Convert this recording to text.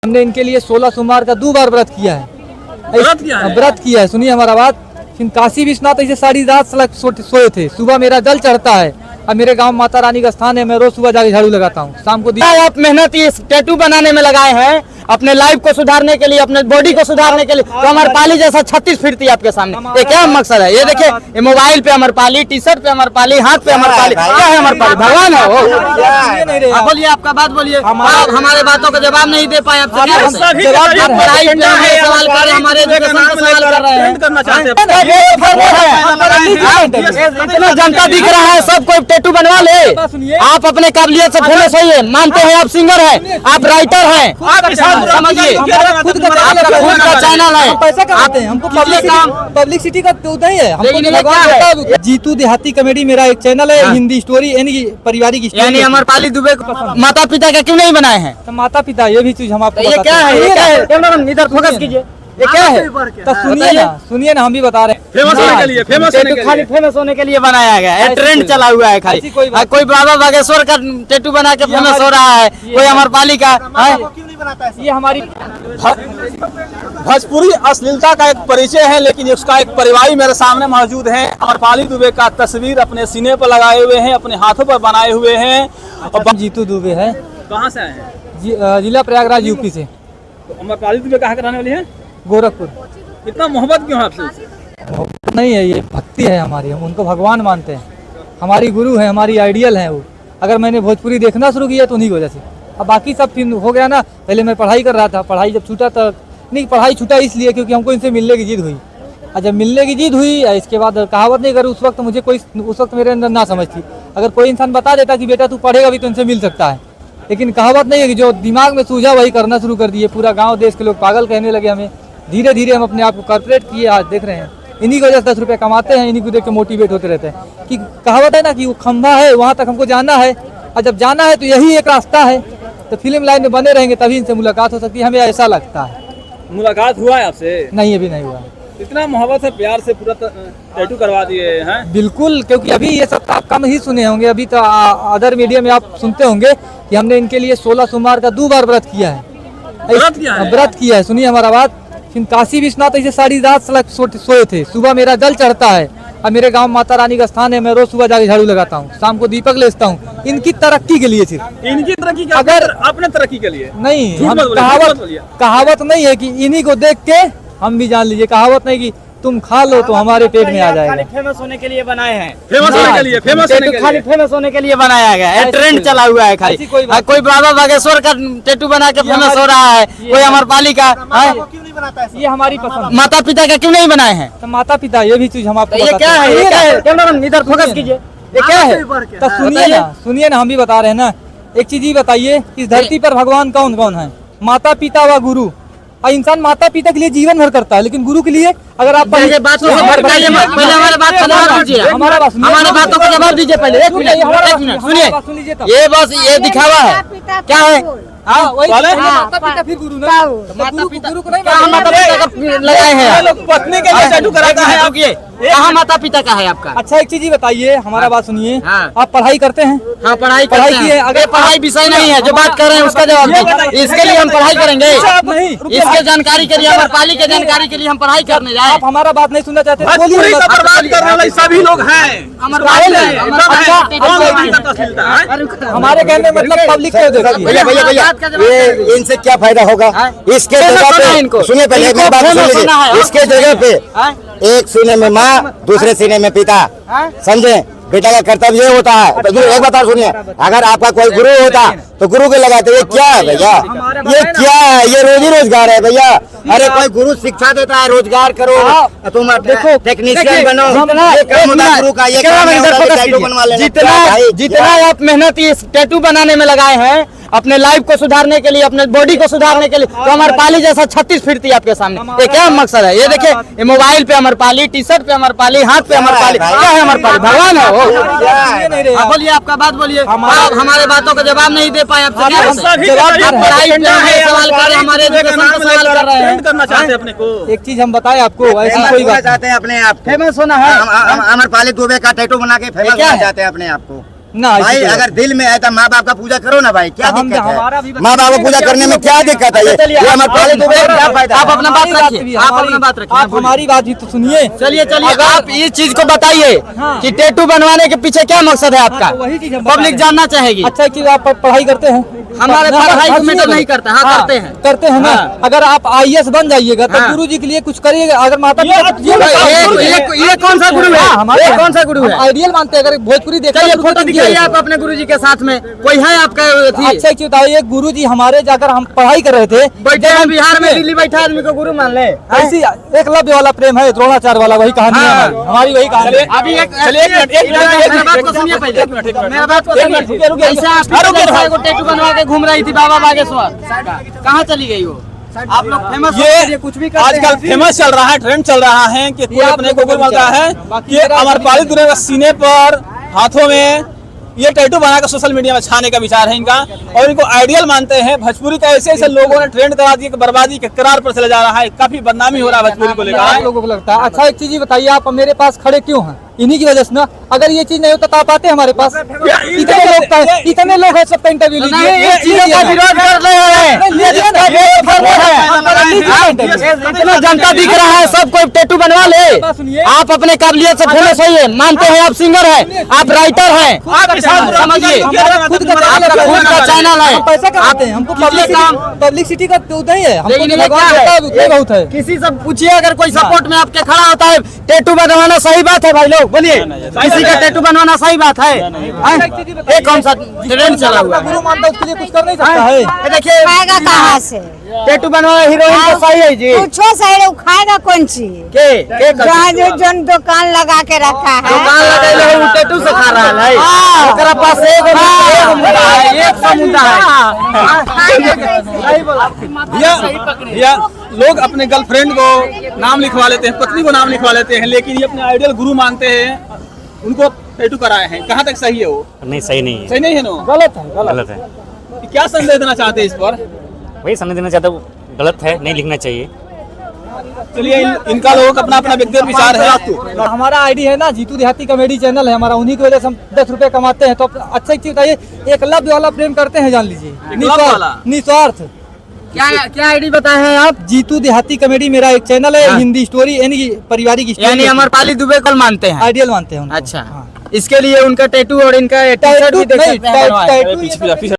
हमने इनके लिए 16 सोमवार का 2 बार व्रत किया है। व्रत किया है। सुनिए हमारा बात। काशी विश्वनाथ ऐसे सारी रात सोए थे। सुबह मेरा जल चढ़ता है। अब मेरे गांव माता रानी का स्थान है। मैं रोज सुबह जाके झाड़ू लगाता हूँ। शाम को आप मेहनत इस टैटू बनाने में लगाए हैं, अपने लाइफ को सुधारने के लिए, अपने बॉडी को सुधारने के लिए। तो अमरपाली जैसा 36 फिरती आपके सामने, ये क्या मकसद है? ये देखिए, ये मोबाइल पे अमरपाली, टी शर्ट पे अमरपाली, हाथ पे अमरपाली, क्या है अमरपाली? भगवान है वो? बोलिए, आपका बात बोलिए। आप हमारे बातों का जवाब नहीं दे पाए। इतना जनता दिख रहा है, सब कोई टैटू बनवा ले। आप अपने काबिलियत से फेमस होइए। मानते हैं आप सिंगर हैं, आप राइटर हैं, समझिए खुद का चैनल है। पैसा कमाते हैं। हमको पब्लिसिटी का उतना ही है। हमको जीतू देहाती कॉमेडी मेरा एक चैनल है। हिंदी स्टोरी यानी पारिवारिक स्टोरी। यानी अमरपाली दुबे माता पिता का क्यों नहीं बनाए हैं? तो माता पिता ये भी चीज हम आपको ये क्या है? इधर फोकस कीजिए। ये क्या है? तो सुनिए ना, हम भी बता रहे हैं। फेमस होने के लिए, खाली फेमस होने के लिए बनाया गया है। ट्रेंड चला हुआ है खाली। कोई बाबा बागेश्वर का टैटू बना के फेमस हो रहा है, कोई अमरपाली का। ये हमारी भोजपुरी अश्लीलता का एक परिचय है, लेकिन उसका एक परिवाही मेरे सामने मौजूद है। अमरपाली दुबे का तस्वीर अपने सीने पर लगाए हुए हैं, अपने हाथों पर बनाए हुए हैं। जीतू दुबे है। कहाँ से आए हैं? जिला प्रयागराज यूपी से। तो अमरपाली दुबे कहाँ के रहने वाली है? गोरखपुर। इतना मोहब्बत क्यों है आपसे? नहीं है, ये भक्ति है हमारी। हम उनको भगवान मानते हैं। हमारी गुरु है, हमारी आइडियल है वो। अगर मैंने भोजपुरी देखना शुरू किया तो उन्हीं की वजह से। अब बाकी सब फिल्म हो गया ना। पहले मैं पढ़ाई कर रहा था। पढ़ाई जब छूटा तो नहीं, पढ़ाई छूटा इसलिए क्योंकि हमको इनसे मिलने की जिद हुई। और जब मिलने की जिद हुई, इसके बाद कहावत नहीं करूँ, उस वक्त मुझे कोई, उस वक्त मेरे अंदर ना समझ थी। अगर कोई इंसान बता देता कि बेटा तू पढ़ेगा भी तो इनसे मिल सकता है, लेकिन कहावत नहीं है कि जो दिमाग में सूझा वही करना शुरू कर दिए। पूरा गाँव देश के लोग पागल कहने लगे हमें। धीरे धीरे हम अपने आप को कॉर्पोरेट किए। आज देख रहे हैं, इन्हीं की वजह से 10 रुपये कमाते हैं। इन्हीं को देख के मोटिवेट होते रहते हैं कि कहावत है ना कि वो खंभा है, वहाँ तक हमको जाना है। और जब जाना है तो यही एक रास्ता है। तो फिल्म लाइन में बने रहेंगे तभी इनसे मुलाकात हो सकती है, हमें ऐसा लगता है। मुलाकात हुआ है आपसे? नहीं, अभी नहीं हुआ। इतना मोहब्बत से प्यार से पूरा टैटू करवा दिए हैं? बिल्कुल, क्योंकि अभी ये सब आप कम ही सुने होंगे। अभी तो अदर मीडिया में आप सुनते होंगे कि हमने इनके लिए 16 सोमवार का 2 बार व्रत किया है। व्रत किया है। सुनिए हमारा बात। काशी विश्वनाथ ऐसे सारी रात सोए थे। सुबह मेरा जल चढ़ता है। अब मेरे गांव माता रानी का स्थान है। मैं रोज सुबह जाके झाड़ू लगाता हूँ। शाम को दीपक लेता हूँ। इनकी तरक्की के लिए सिर्फ। इनकी तरक्की? अगर अपने तरक्की के लिए नहीं, कहावत नहीं है कि इन्हीं को देख के हम भी जान लीजिए। कहावत नहीं कि तुम खा लो तो हमारे पेट में आ जाएगा। फेमस होने के लिए बनाए हैं। फेमस होने के लिए, खाली फेमस होने के लिए बनाया गया है। ट्रेंड चला हुआ है खाली। कोई बाबा बागेश्वर का टैटू बना के फेमस हो रहा है, कोई अमरपाली का। ये हमारी पसंद। माता पिता का क्यों नहीं बनाए हैं? तो माता पिता ये भी चीज हम आपको ये क्या है? इधर फोकस कीजिए। ये क्या है? तो सुनिए ना, हम भी बता रहे हैं ना। एक चीज ही बताइए, इस धरती पर भगवान कौन कौन है? माता पिता व गुरु। और इंसान माता पिता के लिए जीवन भर करता है, लेकिन गुरु के लिए अगर आप हमारे बातों का जवाब दीजिए। पहले एक मिनट सुनिए। ये बस ये दिखावा है, क्या है? माता पिता फिर गुरु ना। गुरु को नहीं माता पिता का लगाए हैं? पत्नी के लिए टैटू कराता है आप? ये कहाँ माता पिता का है आपका? अच्छा, एक चीज ही बताइए, हमारा बात सुनिए। आप पढ़ाई करते हैं? हाँ, पढ़ाई की है। अगर पढ़ाई विषय नहीं है, जो बात कर रहे हैं उसका जवाब दीजिए। इसके लिए हम पढ़ाई करेंगे? इसके जानकारी के लिए, अमरपाली के जानकारी के लिए हम पढ़ाई करने जाए? आप हमारा बात नहीं सुनना चाहते? बर्बाद करने वाले सभी लोग हैं। हमारे कहने मतलब पब्लिक को देखिए। भैया ये इनसे क्या फायदा होगा? इसके जगह पे सुनिए, पहले मेरी बात सुन लीजिए। इसके जगह पे एक सीने में माँ, दूसरे सीने में पिता, समझे? बेटा का कर्तव्य ये होता है। एक बात और सुनिए, अगर आपका कोई गुरु होता तो गुरु के लगाते। ये क्या है भैया? ये क्या है? ये रोजी रोजगार है भैया। अरे कोई गुरु शिक्षा देता है, रोजगार करो, तुम देखो टेक्नीशियन बनो। गुरु का ये जितना आप मेहनत इस टैटू बनाने में लगाए हैं, अपने लाइफ को सुधारने के लिए, अपने बॉडी को सुधारने के लिए, तो अमरपाली जैसा 36 फिरती आपके सामने, ये क्या मकसद है? ये देखिए, ये मोबाइल पे अमरपाली, टी शर्ट पे अमरपाली, हाथ पे अमरपाली, क्या है अमरपाली? भगवान है वो? बोलिए, आपका बात बोलिए। आप हमारे बातों का जवाब नहीं दे पाए। आपसे पढ़ाई पे सवाल कर रहे हैं, हमारे सवाल कर रहे हैं। करना चाहते हैं अपने को। एक चीज हम बताएं आपको, ऐसी कोई बात चाहते हैं अपने आप फेमस होना है। अमरपाली दुबे का टैटू बना के फेमस होना चाहते हैं अपने आप को। ना, भाई ऐसी अगर दिल में है तो माँ बाप का पूजा करो ना भाई, क्या हम- दिक्कत हमारा भी है? माँ बाप को पूजा करने में क्या दिक्कत है? ये हमारे पाली दुबे का क्या फायदा आप है? अपना बात रखिए, आप अपना बात रखिए, आप हमारी बात भी तो सुनिए। चलिए चलिए, आप इस चीज को बताइए हाँ। कि टैटू बनवाने के पीछे क्या मकसद है आपका, तो वही चीज हम बता पब्लिक रहे हैं। जानना चाहेगी। अच्छा कि आप पढ़ाई करते हैं? हमारे ना, पढ़ाई हाँ, में तो सुनिए नहीं करते, हाँ, करते हैं। करते हैं ना। हाँ। अगर आप IAS बन जाइएगा तो हाँ। गुरु जी के लिए कुछ करिएगा। अगर माता पिता ये कौन सा गुरु है? हमारे ये कौन सा गुरु है? आइडियल मानते हैं। अगर भोजपुरी देखना चलिए शुरू कर फोटो देंगे दिखाइए तो- आप अपने गुरु जी के साथ में, कोई है आपका अथी? अच्छा एक चीज बताइए, गुरु जी हमारे जाकर हम पढ़ाई कर रहे थे, बैठे हैं बिहार में, दिल्ली बैठा आदमी को गुरु मान ले। ऐसी एकलव्य वाला प्रेम है, द्रोणाचार्य वाला, वही कहानी है हाँ। हमारी वही कहानी है। अभी एक चलिए, एक मिनट, एक मिनट, मेरा बात को सुनिए पहले, मेरा बात को सुनिए। रुकिए। ऐसे आप को टैटू बनवा के घूम रही थी बाबा बागेश्वर, कहाँ चली गई वो? आप लोग फेमस ये कुछ भी आजकल फेमस चल रहा है, ट्रेंड चल रहा है कि कोई आप अपने लोगों को गुरु का मानता विचार है है। बाकी कि मेरा अमरपाली दुबे का सीने पर, हाथों में ये टैटू बनाकर सोशल मीडिया में छाने का विचार है इनका, और इनको आइडियल मानते हैं। भोजपुरी का ऐसे ऐसे लोगों ने ट्रेंड करा दिया कि बर्बादी के करार पर चला जा रहा है, काफी बदनामी हो रहा है भोजपुरी को आप लेकर। लोगों को लगता है। अच्छा एक चीज बताइए, आप मेरे पास खड़े क्यों हैं? इन्हीं की वजह से ना। अगर ये चीज नहीं होता तो आप आते हमारे पास। इतने लोग हैं, सबका इंटरव्यू लीजिए। ये चीजों का विरोध कर रहे हैं। लीजिए ना। इतना जनता दिख रहा है, सब कोई टैटू बनवा ले। आप अपने काबिलियत से फेमस होइए, मानते हैं आप सिंगर हैं, आप राइटर हैं, समझिए खुद का आपका खुद का चैनल है, पैसा कमाते हैं। हमको पब्लिसिटी का तो उतना ही है, हमको लेकिन जो ये भगवान क्या देता है है? उतना ही बहुत है। किसी से पूछिए, अगर कोई सपोर्ट में आपके खड़ा होता है, टैटू बनवाना सही बात है भाई लोग, बोलिए किसी का टैटू बनवाना सही बात है? ये कौन सा ट्रेंड चला हुआ है? गुरु मानता है, उसके लिए कुछ कर नहीं सकता है। ये देखिए खाएगा कहाँ से? टैटू बनवाना हीरोइन तो सही है जी। पूछो सही, खाएगा कौन चीज? के जहाँ जो जन दुकान लगा के रखा है। दुकान लगैले है, वो टैटू से खा रहा है। हाँ। ओकरा पास एक मुद्दा है, एक सा मुद्दा या लोग अपने गर्लफ्रेंड को नाम लिखवा लेते हैं, पत्नी को नाम लिखवा लेते हैं, लेकिन ये अपने आइडियल गुरु मानते हैं, उनको टैटू कराए हैं। कहाँ तक सही है वो? नहीं, सही नहीं है, सही नहीं है ना? गलत है, गलत है। क्या संदेश देना चाहते हैं इस पर? वही समझ देना चाहता हूँ, गलत है, नहीं लिखना चाहिए। चलिए, इनका लोगों का अपना अपना व्यक्तिगत विचार है। हमारा आईडी है ना जीतू देहाती कॉमेडी चैनल है हमारा, उन्हीं की वजह से हम 10 रुपए कमाते हैं। तो अच्छा एक चीज बताइए, एकलव्य वाला प्रेम करते हैं, जान लीजिए, वाला? निस्वार्थ। क्या क्या आईडी बताए हैं आप? जीतू देहाती कॉमेडी मेरा एक चैनल है, हाँ। हिंदी स्टोरी यानी कि पारिवारिक यानी स्टोरी, अमरपाली दुबे को मानते हैं? आइडियल मानते हैं उनको। अच्छा, हाँ। इसके लिए उनका टैटू और इनका टी-शर्ट भी देख नहीं, सकते हैं बनवाए। टैटू पीछे